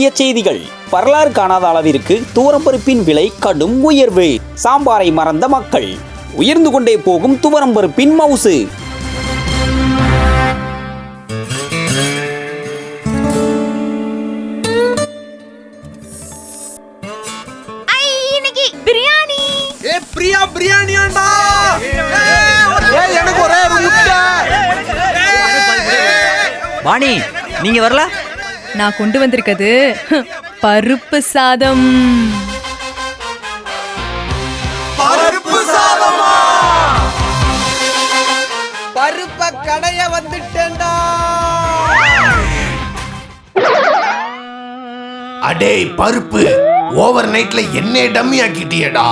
முக்கிய செய்திகள். வரலாறு காணாத அளவிற்கு துவரம்பருப்பின் விலை கடும் உயர்வு. சாம்பாரை மறந்த மக்கள். உயர்ந்து கொண்டே போகும் துவரம்பருப்பின் மவுசு. வாணி, நீங்க வரல? நான் கொண்டு வந்திருக்கிறது பருப்பு சாதம். பருப்பு சாதமா? பருப்ப கடைய வந்துட்டேன்டா. அடே பருப்பு, ஓவர் நைட்ல என்ன டம்மி ஆக்கிட்டியடா.